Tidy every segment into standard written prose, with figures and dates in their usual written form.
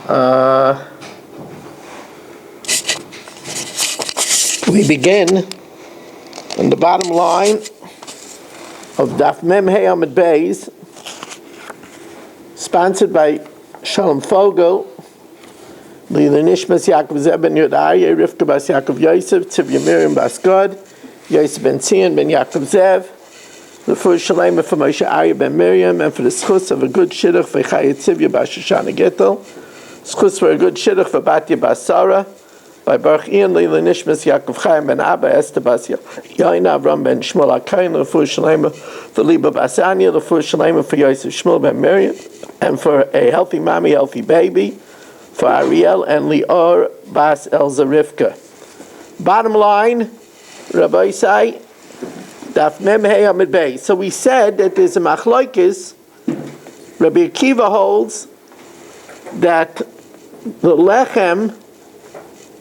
We begin on the bottom line of Daf Mem Hey Amid Beis, sponsored by Shalom Fogel, Lila Nishmas Yaakov Zeb ben Yudaya, Rivka Bas Yaakov Yosef, Tzivya Miriam Bas God, Yosef ben Tzion ben Yaakov Zev, the first Shalema for Moshe Arya ben Miriam, and for the schus of a good shidduch for Chaya Tzivya Bas Shoshana Gittel, schus for a good shidduch for Batya Bas Sarah, by Baruch Ian Lila Nishmas Yaakov Chaim ben Abba, Esther Bas Yain Avram ben Shmuel HaKayin, the first Shalema for Liba Bas Anya, the first Shalema for Yosef Shmuel ben Miriam, and for a healthy mommy, healthy baby, for Ariel and Lior Bas El Zarivka. Bottom line, Rabbi Isai, Daf Mem Hey Amid Beis. So we said that there's a machlokes. Rabbi Akiva holds that the lechem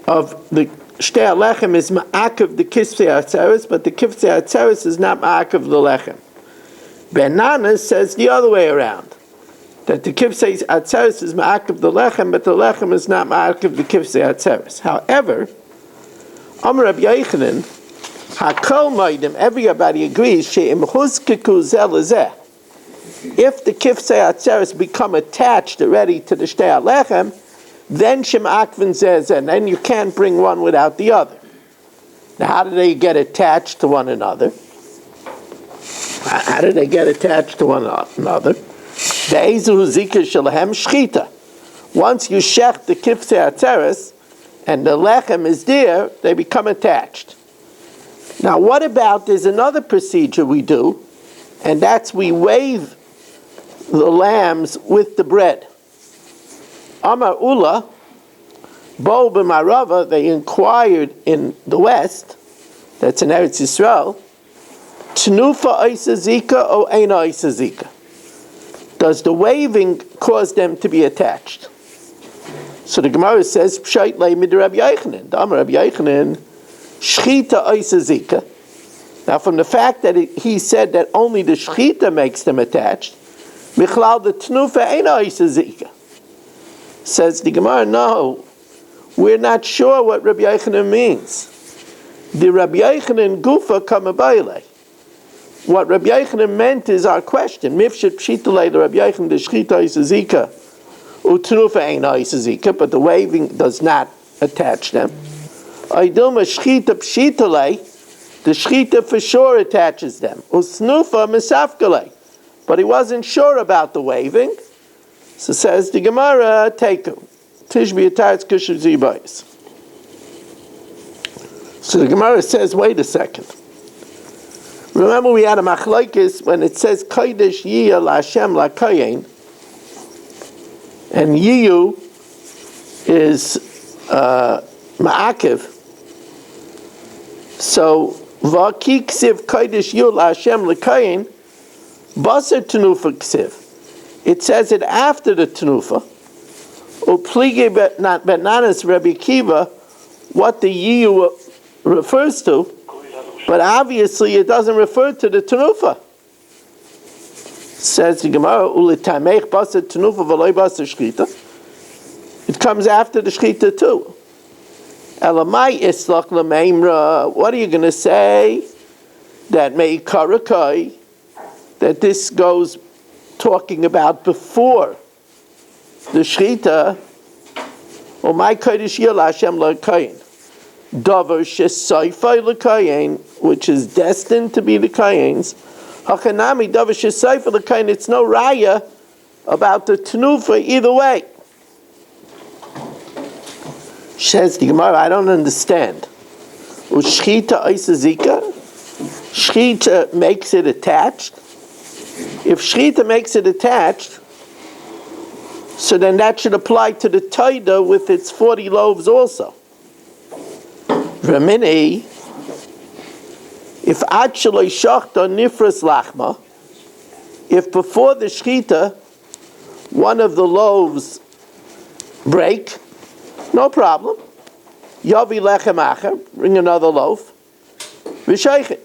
of the shtei lechem is ma'akev the kifsei atzeres, but the kifsei atzeres is not ma'akev the lechem. Ben Nana says the other way around, that the kifsei atzeres is ma'akev the lechem, but the lechem is not ma'akev the kifsei atzeres. However, Amar Rabbi Yochanan, Hakol Moedim, everybody agrees, she'im huzkeku zeh lezeh. If the kifsei atzeres become attached already to the shtei lechem, then Shem Akvin says, and then you can't bring one without the other. Now, how do they get attached to one another? How do they get attached to one another? The Ezu Zika Shalahem Shchita. Once you shech the Kifsei Atzeres, and the Lechem is there, they become attached. Now, what about, there's another procedure we do, and that's we wave the lambs with the bread. Amar Ula, Bo b'Marava, they inquired in the west, that's in Eretz Yisrael, Tnufa Isa Zika or Eina Isa Zika? Does the waving cause them to be attached? So the Gemara says, Pshait Leimid Rabbi Yochanan, Amar Rabbi Yochanan, Shchita Isa Zika. Now from the fact that he said that only the Shchita makes them attached, Michlal the Tnufa Eina Isa Zika. Says the Gemara, no, we're not sure what Rabbi Yochanan means. The Rabbi Yochanan gufa kamabayle. What Rabbi Yochanan meant is our question. Mifshet pshitale the Rabbi Yochanan the shchita isazika utnufa eina isazika, but the waving does not attach them. Aidilma shchita pshitale, the shchita for sure attaches them. Usnufa misafkale, but he wasn't sure about the waving. So says the Gemara, take him. Tishbi Atarz Kusher Zibayis. So the Gemara says, wait a second. Remember we had a machlokes when it says Kodesh Yiyah LaHashem LaKayin, and Yiyu is Ma'akev. So Vaki Ksiv Kodesh Yiyah LaHashem LaKayin, Basar Tenufa Ksiv. It says it after the Tenufa. Uplige Bananas Rabbi Akiva, what the Yiyu refers to, but obviously it doesn't refer to the Tenufa. Says the Gemara, Ulitamech Basar Tenufa V'loi Basar Shchita. It comes after the Shchita too. Elamai Islach L'meimra. What are you going to say? That Meikarakai, that this goes talking about before the Shchita, or my Kodesh Yiyah LaHashem LaKayin, Davar Shesayfai LaKayin, which is destined to be the Kayins, Hachanami Davar Shesayfai LaKayin, it's no raya about the Tenufa either way. Says the Gemara, I don't understand. Shchita Isazika, Shchita makes it attached. If Shchita makes it attached, so then that should apply to the Taida with its 40 loaves also. Ramini, if Achaloi Shachta Nifras Lachma, if before the Shchita one of the loaves break, no problem. Yavi Lechem Acher, bring another loaf. V'sheichet.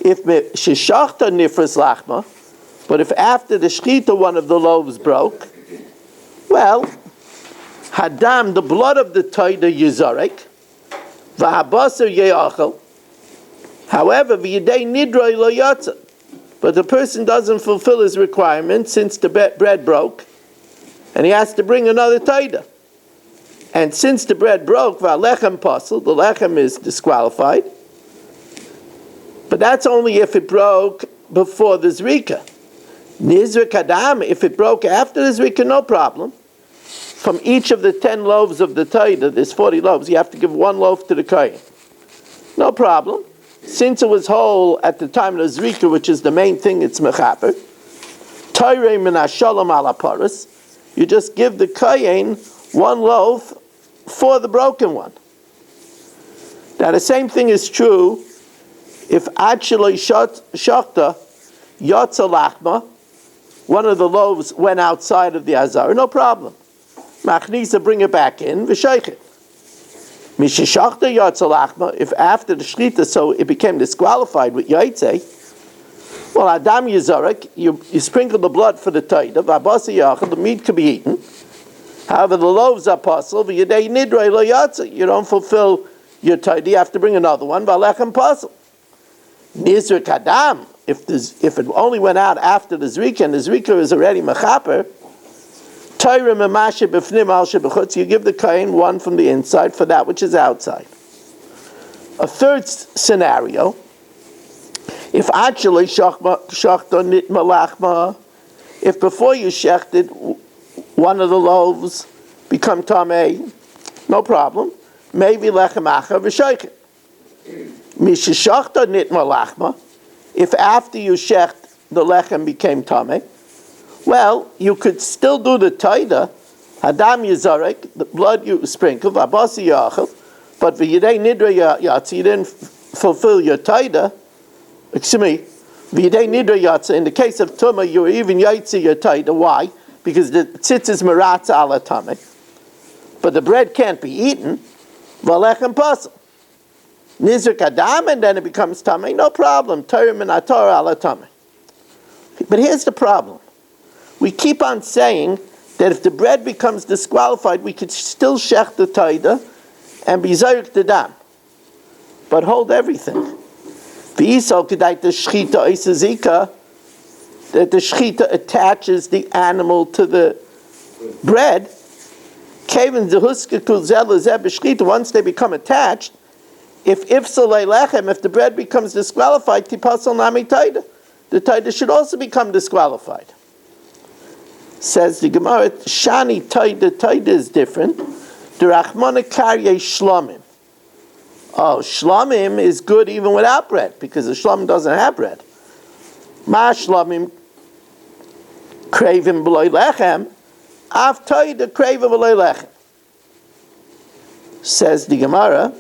If Sheshachta Nifras Lachma, but if after the Shchita one of the loaves broke, well, Hadam, the blood of the taida yizarek, v'habasar ye'achel. However, v'yidei nidroi lo yatsa. But the person doesn't fulfill his requirement since the bread broke, and he has to bring another taida. And since the bread broke, v'alechem pasul, the lechem is disqualified. But that's only if it broke before the zrika. Nizrik Adam, if it broke after the zrika, no problem. From each of the 10 loaves of the taida, there's 40 loaves, you have to give 1 loaf to the kohen. No problem. Since it was whole at the time of the zrika, which is the main thing, it's mechaper. Toirei min hashalom ala paras. You just give the kohen 1 loaf for the broken one. Now the same thing is true if actually shachta yotza lachma, one of the loaves went outside of the azar, no problem. Machnisa, bring it back in, v'sheichet. Mishashachta yotza lachma, if after the shchita, so it became disqualified with yaitze, well, Adam Yizarek, you sprinkle the blood for the taida, v'abasa yachal, the meat could be eaten. However, the loaves are pasul, v'yedei nidrei lo yatsa, you don't fulfill your taida, you have to bring another one, v'alechem pasul. Nizrik Adam, if it only went out after the zrika, and the zrika is already mechaper, Torah memashe b'fnim al shebechutz, you give the kohen 1 from the inside for that which is outside. A third scenario, if actually shachta nitma lachma, if before you shechted, one of the loaves become tamei, no problem. Maybe lechem acher v'sheichet. Mishashachta nitma lachma, if after you shecht the lechem became tamei, well, you could still do the taida, hadam yizarek, the blood you sprinkle, v'abasi yachel, but v'yidei nidra yatsa, you didn't fulfill your taida. Excuse me, v'yidei nidra yatsa, in the case of tumah, you were even yaitzi your taida. Why? Because the tzitz is meratza ala tamei, but the bread can't be eaten, v'alechem pasul. Nizrik Adam, and then it becomes tamei, no problem. Torah min haTorah ala tamei. But here's the problem. We keep on saying that if the bread becomes disqualified, we could still shech the taida and be zayrik the dam. But hold everything. V'yisol kedai the shchita isazika, that the shchita attaches the animal to the bread. Kevin zehuska kuzel lezeh b'shchita, once they become attached, if salei lechem, if the bread becomes disqualified, tipasal nami taida, the taida should also become disqualified. Says the Gemara, shani taida is different. The rachmana karye shlamim. Oh, shlamim is good even without bread, because the shlamim doesn't have bread. Ma shlamim kravim b'loy lechem, af taida kravim b'loy lechem. Says the Gemara,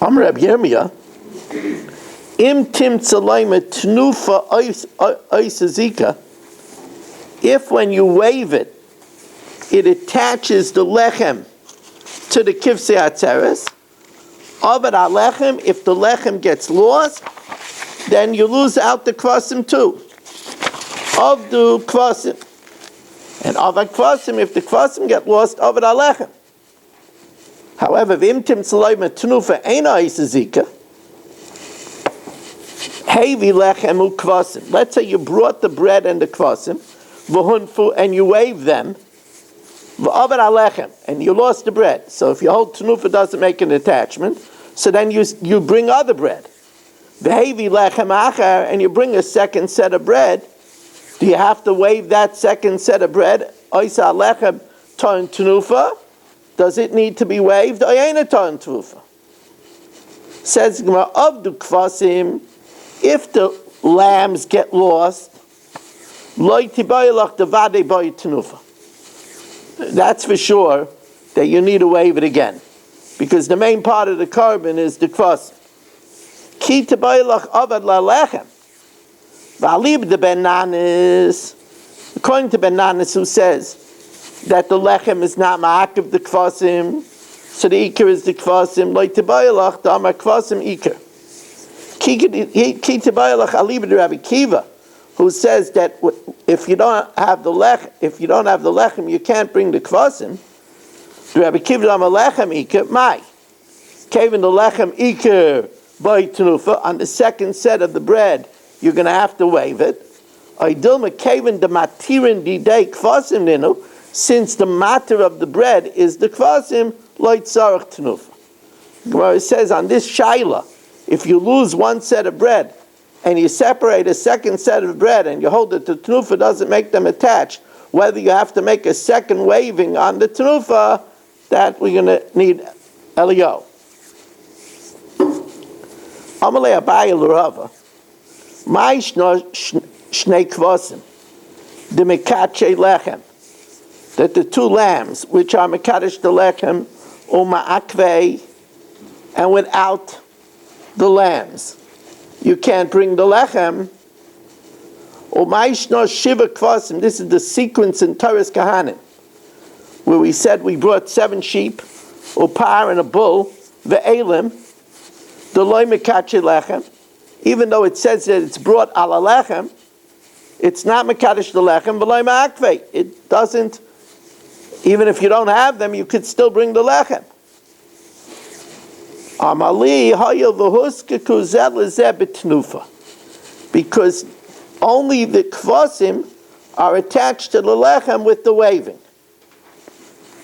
Amar Reb Yirmiyah, Im tim tzalaima tnufa oisazika, if when you wave it, it attaches the lechem to the kivsei atzeres, avad alechem, if the lechem gets lost, then you lose out the kvasim too. Avdu kvasim. And avad kvasim, if the kvasim get lost, avad alechem. However, v'im tim tzalaima tnufa eina oisazika, hevi lechem ukvasim. Let's say you brought the bread and the kvasim, v'hunfu, and you wave them, v'avar alechem, and you lost the bread. So if your whole tenufa doesn't make an attachment, so then you bring other bread. V'hevi lechem achar, and you bring a second set of bread. Do you have to wave that second set of bread? Oisa lechem ton tenufa. Does it need to be waved? Oyena ton tenufa. Says Gemara, avdu kvasim, if the lambs get lost, that's for sure that you need to wave it again, because the main part of the carbon is the kvasim. Ki tebayilach avad lalechem, v'alib the benanis. According to Benanis, who says that the lechem is not ma'akiv the kvasim, so the ikar is the kvasim. Lo tebayilach the amar kvasim ikar. Ki tebayilach alib the Rabbi Kiva, who says that if you don't have the lechem, you can't bring the kvasim. The Rabbi Kiva am a lechem iker, my. Kevin the lechem iker by tenufa, on the second set of the bread, you're going to have to wave it. Aidilma kevin the matirin didei kvasim ninu, since the matter of the bread is the kvasim, loy tzarech tenufa. Gemara says on this shaila, if you lose one set of bread, and you separate a second set of bread and you hold it to tenufa, doesn't make them attach. Whether you have to make a second waving on the tenufa, that we're going to need Elio. Amalei Abaye l'Rava. Mai shnei kvasim. The mekache lechem. That the two lambs, which are mekadesh the lechem, uma akvei, and without the lambs, you can't bring the lechem. Umayshno shiva kvasim. This is the sequence in Torah's Kahanim, where we said we brought 7 sheep, a par and a bull, ve'elim, the loy mekache lechem. Even though it says that it's brought ala lechem, it's not mekadesh the lechem, v'loy ma'akvei. It doesn't, even if you don't have them, you could still bring the lechem. Amali hayil v'huske kuzel lezeh b'tnufa, because only the kvasim are attached to the lechem with the waving.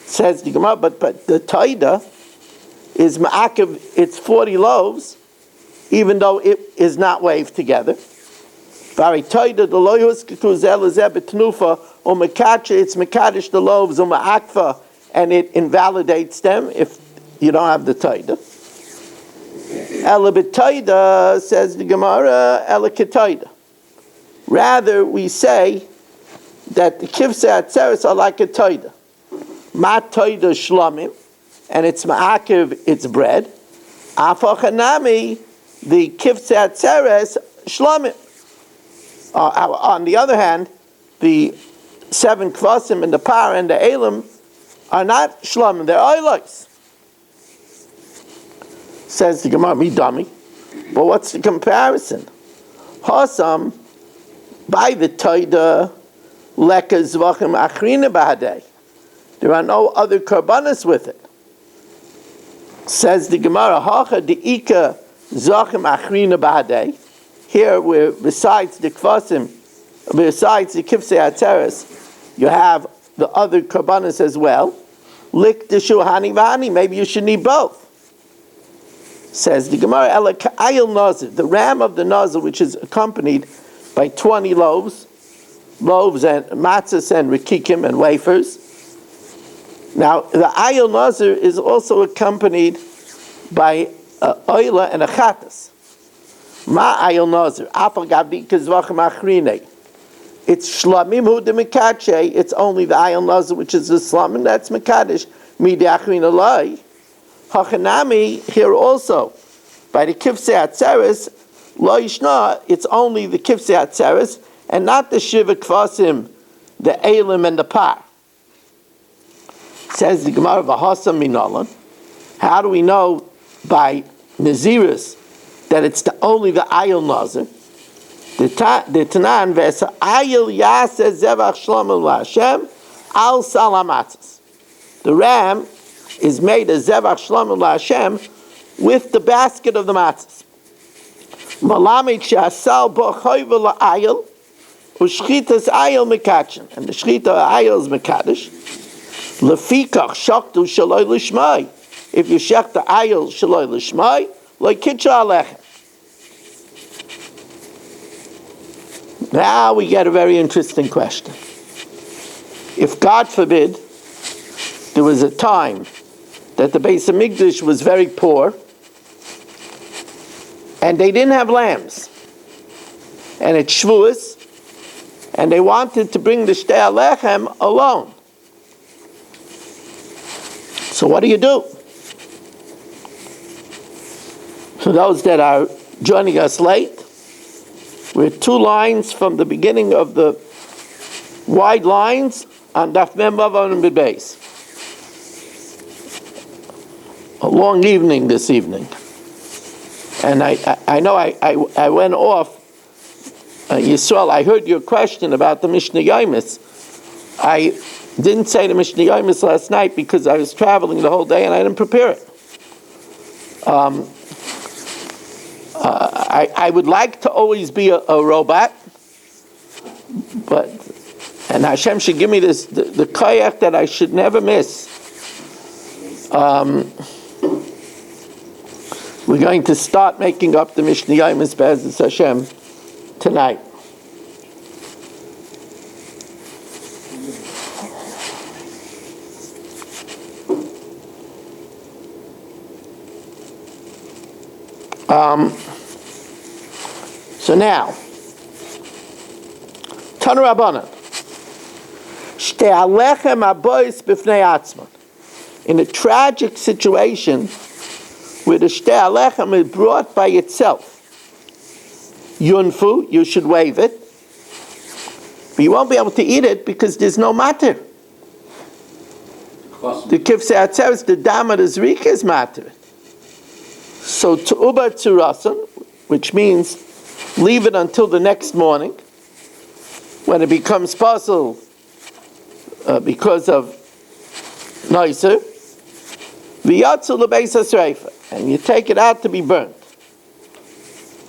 Says the Gemara, but the taida is ma'akev, it's 40 loaves, even though it is not waved together. Vari taida the lo huske kuzel lezeh b'tnufa, or mekache, it's mekadesh the loaves, or ma'akva, and it invalidates them if you don't have the taida. Ela b'taida, says the Gemara, ela k'taida. Rather, we say that the kivsei atzeres are like a taida. Ma taida shlamim, and it's ma'akiv, it's bread. Afachanami, the kivsei atzeres shlamim. On the other hand, the 7 kvasim and the par and the elim are not shlamim, they're oilos. Says the Gemara, me dummy. But what's the comparison? Hasam, by the Taida, leka zvachim achrina b'hadei. There are no other karbanas with it. Says the Gemara, hacha de'ika zvachim achrina b'hadei. Here, where besides the kvasim, besides the kivsei atzeres, you have the other karbanas as well. Lik deshu hani v'hani. Maybe you should need both. Says the Gemara, Ela ka'ayil nazir, the ram of the nazir, which is accompanied by 20 loaves and matzahs and rikikim and wafers. Now, the ayil nazir is also accompanied by oila and a chatas. Ma ayil nazir, afal gavdi kizvachim achrine. It's shlamim hu de mekache. It's only the ayil nazir, which is the shlamim, that's mekadesh midi achrine lai. Hachanami, here also, by the kivsei atzeres, lo yishna, it's only the kivsei atzeres, and not the shiva kvasim, the elim and the par. Says the Gemara, v'hasam minalan. How do we know by Naziris that it's only the ayil nazir? The Tanan v'esa ayil yaseh zevach shlamim la'Hashem al salamatzes. The ram is made a zevach shlamim la'Hashem with the basket of the matzahs. Malamit she'asal bo choyva la'ayil u'shchitas ayil mekachin, and the shchita ayil is mekadosh. Lefikach shaktu shaloi lishmai. If you shech the ayil shaloi lishmai, like kitcha alechem. Now we get a very interesting question. If God forbid there was a time that the Beis Hamikdash was very poor, and they didn't have lambs, and it's Shavuos, and they wanted to bring the Shtei Alechem alone. So what do you do? For those that are joining us late, we're 2 lines from the beginning of the wide lines on Daf Mem Vav and Beis. A long evening this evening. And I know I went off Yisrael, I heard your question about the Mishnah Yomis. I didn't say the Mishnah Yomis last night because I was traveling the whole day and I didn't prepare it. I would like to always be a robot, and Hashem should give me the kayak that I should never miss. We're going to start making up the Mishnah Yomis Be'ezus Hashem tonight. So now, Tanu Rabbanan, Shtei Alechem Abois B'fnei Atzman. In a tragic situation where the Shtei Alechem is brought by itself, Yunfu, you should wave it, but you won't be able to eat it because there's no matter. The Kifsei Atzeres, the Dama, the Zrika is matter. So Tu'uba Tzurasan, which means leave it until the next morning, when it becomes possible because of Noiser, V'yatzu L'beis HaSreifa, and you take it out to be burnt.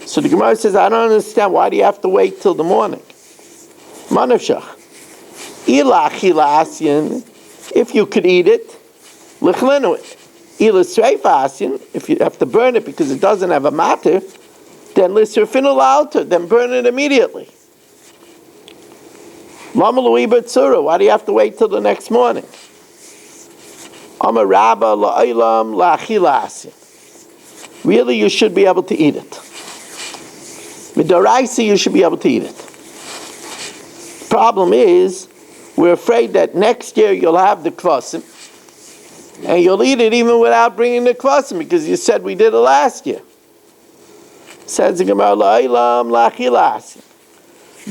So the Gemara says, I don't understand, why do you have to wait till the morning? Manavshach. Ila achila asyan, if you could eat it, lichlinu it. Ila sreifa asyan, if you have to burn it because it doesn't have a matter, then lisrfinu la'alter, then burn it immediately. Lama lui b'tzura, why do you have to wait till the next morning? Amar rabba la'olam la'achila asyan. Really, you should be able to eat it. Midoraisa, you should be able to eat it. Problem is, we're afraid that next year you'll have the kvasim, and you'll eat it even without bringing the kvasim, because you said we did it last year. Says the Gemara, la'olam la'achila asyan.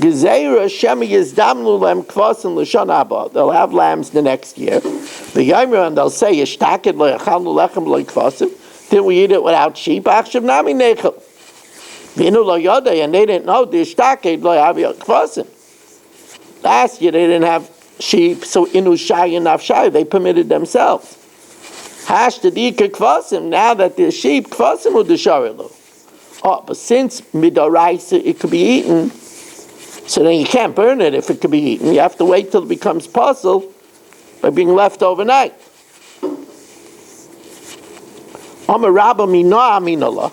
Gezeira shemi yizdamnu lem kvasim l'shon haba. They'll have lambs the next year. The Yomer, and they'll say, Yishtakid lo yachalnu lechem lo kvasim. Didn't we eat it without sheep? Achshav nami nechel. V'inu lo yodei, and they didn't know the Yishtakid lo yavi kvasim. Last year they didn't have sheep, so inu shay and nafshay, they permitted themselves. Hash tadika kvasim, now that there's sheep, kvasim udesharilu. Oh, but since midoraisa it could be eaten, so then you can't burn it if it could be eaten. You have to wait till it becomes puzzle by being left overnight. Amar Rabba mina aminallah.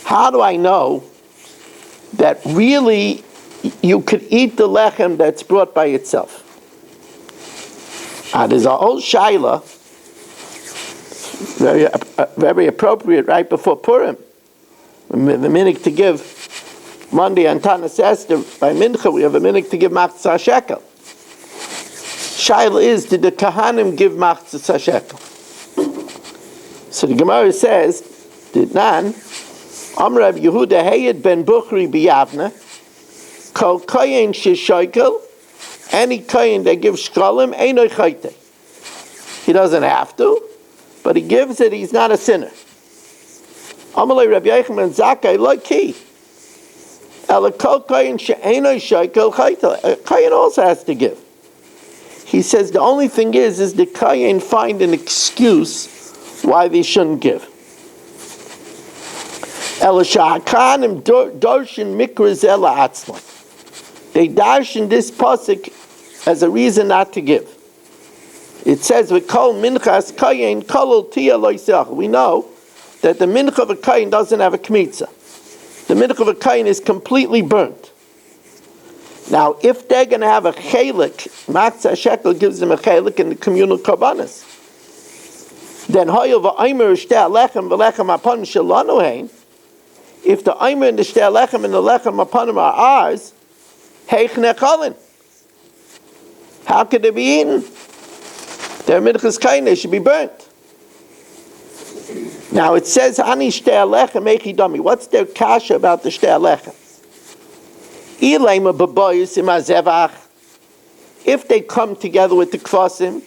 How do I know that really you could eat the lechem that's brought by itself? There's an old shaila, very appropriate right before Purim. The minhag to give Monday on Tanas Esther by Mincha, we have a minhag to give Machzah Shekel. Shaila is, did the Kahanim give Machzah Shekel? So the Gemara says, did nan, Amrav Yehuda Hayed ben Bukhri biyavna, kol koyin sheshoikel, any koyin that gives shkolim, einoy chayte. He doesn't have to, but he gives it, he's not a sinner. Amalei Rabbi Yochanan Zakkai lo ki. Ela kol koyin she'einoy shoikel chayte. A koyin also has to give. He says the only thing is the koyin find an excuse why they shouldn't give. Ela sha'akanim dorshin mikra zela atzlan. They darshan this pasuk as a reason not to give. It says v'kol minchas koyin kolol tia lo yisach. We know that the mincha of a koyin doesn't have a kmitza. The mincha of a koyin is completely burnt. Now, if they're going to have a chelik, Matzah Shekel gives them a chelik in the communal korbanos. Then hoyel v'aymer shtei lechem v'lechem apanim shelanu hein. If the aymer and the shtei lechem and the lechem apanim are ours, heich nechalin. How could they be eaten? They're minchas koyin, they should be burnt. Now it says, Ani shtei alechem echi dami. What's their kasha about the shtei alechem? Ilema b'boyis im hazevach. If they come together with the kvasim,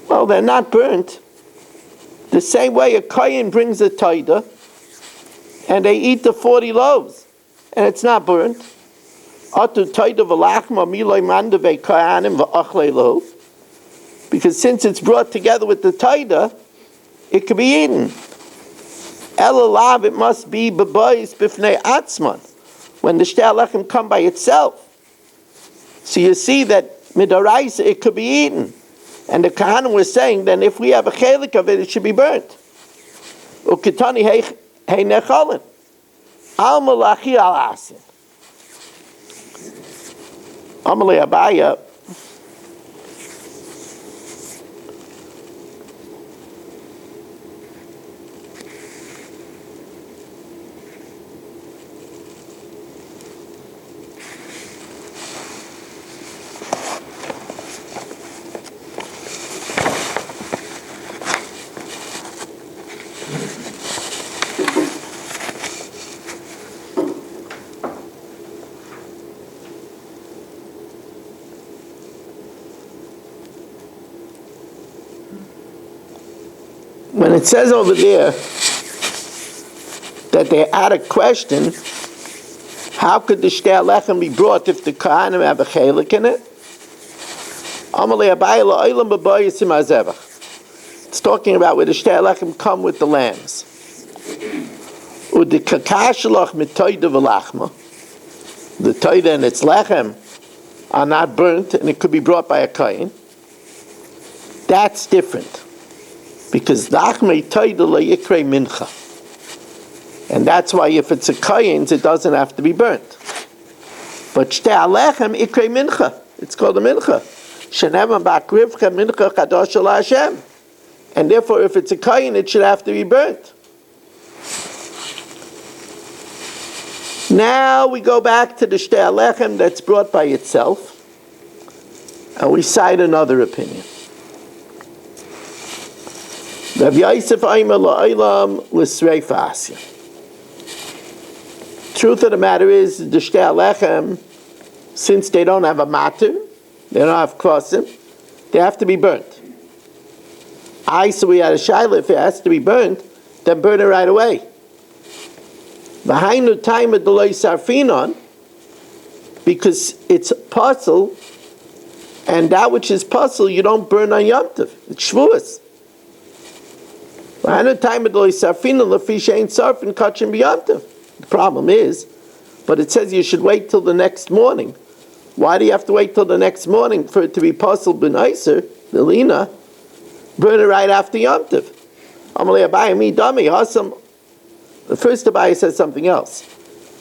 well, they're not burnt. The same way a koyin brings a taida, and they eat the 40 loaves, and it's not burnt. Because since it's brought together with the taida, it could be eaten. Elalav, it must be b'bayis b'fnei atzman, when the shtei alechem come by itself. So you see that midaraisa, it could be eaten. And the Kahanim was saying, then if we have a chelik of it, it should be burnt. Ukitani hey nechalin. Al malachi al asin. Amalei Abaya. When it says over there that they add a question, how could the shtei alechem be brought if the Kohanim have a chelik in it? It's talking about where the shtei alechem come with the lambs. The toida and its lechem are not burnt, and it could be brought by a kohen. That's different. Because dachmei toida le'yikrei mincha. And that's why if it's a kohen's, it doesn't have to be burnt. But shtei alechem ikrei mincha. It's called a mincha. Shenem ba'akrivcha mincha kadosh Hashem. And therefore, if it's a kohen, it should have to be burnt. Now we go back to the shtei alechem that's brought by itself, and we cite another opinion. Rav Yosef Aimer la'olam l'sreifa asya. Truth of the matter is, the shtei alechem, since they don't have a matur, they don't have kvasim, they have to be burnt. So we had a shaila, if it has to be burnt, then burn it right away. V'hainu taima d'lo sarfinon, because it's puzzle, and that which is puzzle you don't burn on Yom Tov. It's Shavuos. V'hainu taima d'lo sarfinon l'fi she'ein sarfin kachim b'Yom Tov. The problem is, but it says you should wait till the next morning. Why do you have to wait till the next morning for it to be puzzle b'naiser, the lina? Burn it right after Yom Tov. Amalei Abaye mi dami hasam. The first Abaye says something else.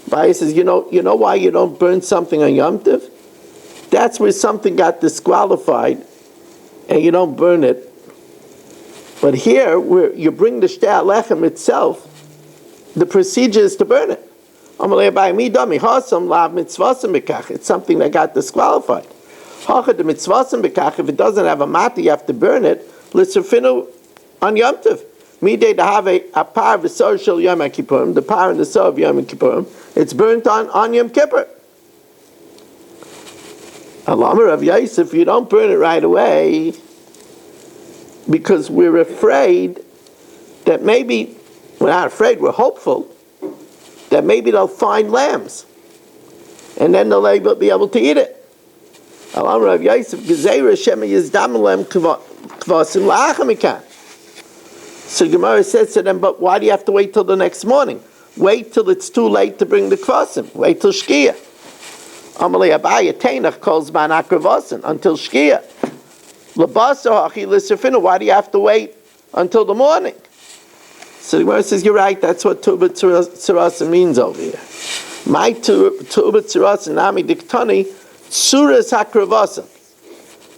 Abaye says, you know why you don't burn something on Yom Tov? That's where something got disqualified, and you don't burn it. But here, where you bring the shtei alechem itself, the procedure is to burn it. Amalei Abaye mi dami hasam lav mitzvasim bekach. It's something that got disqualified. Hachad the mitzvasim bekach. If it doesn't have a mata, you have to burn it. L'tzufinu on Yom Tov. Midei to have a par v'sor shel Yom Kippurim, the par and the sor of Yom Kippurim, it's burnt on Yom Kippur. Alama Rav Yosef, you don't burn it right away, because we're afraid that maybe, we're not afraid, we're hopeful, that maybe they'll find lambs, and then they'll be able to eat it. Alama Rav Yosef, Gezeira Shema Yizdam Lem Kvasim La'achamikan. So Gemara says to them, but why do you have to wait till the next morning? Wait till it's too late to bring the kvasim. Wait till Shkia. Amalei Abaye Teinach calls man akravasim until Shkia. Labasa hachi l'sefinu. Why do you have to wait until the morning? So the Gemara says, you're right. That's what tuba tzirasim means over here. My tuba tzirasim nami diktani tsuras hakravasim.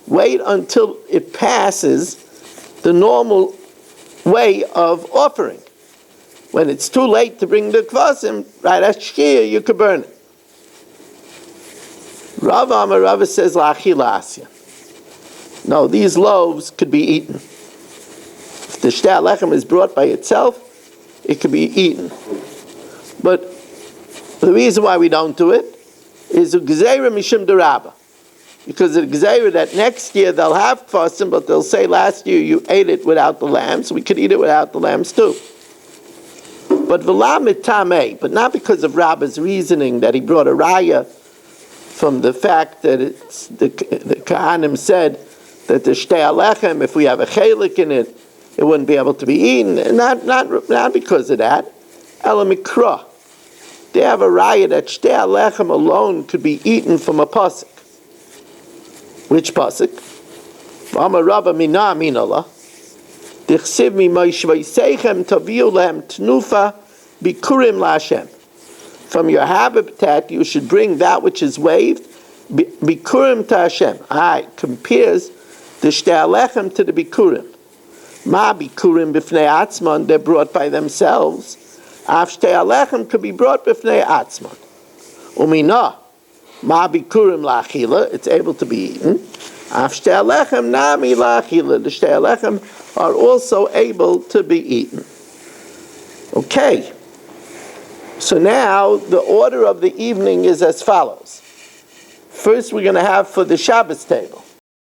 Wait until it passes the normal way of offering. When it's too late to bring the kvasim, right at Shkia, you could burn it. Rav Amar Rava says, La'achila asya. No, these loaves could be eaten. If the shtei alechem is brought by itself, it could be eaten. But the reason why we don't do it is Gzeira Mishum Derabah. Because the Gzeira that next year they'll have kvasim, but they'll say last year you ate it without the lambs, we could eat it without the lambs too. But v'la mitamei, but not because of Rabba's reasoning that he brought a raya from the fact that it's the Kahanim said that the shtei alechem, if we have a chelik in it, it wouldn't be able to be eaten. And not because of that. Ela mikra. They have a raya that shtei alechem alone could be eaten from a pasuk. Which pasuk? V'amar Rabba mina minala. Dichsiv mi moishvaisechem taviu lehem tnufa bikurim laHashem. From your habitat, you should bring that which is waved, bikurim to Hashem. Compares the shtei alechem to the bikurim. Ma bikurim b'fnei atzman, they're brought by themselves. Af shtei alechem could be brought b'fnei atzman. Umina, ma bikurim la'achila, it's able to be eaten. Af shtei alechem nami la'achila, the shtei alechem are also able to be eaten. Okay. So now the order of the evening is as follows. First we're going to have for the Shabbos table.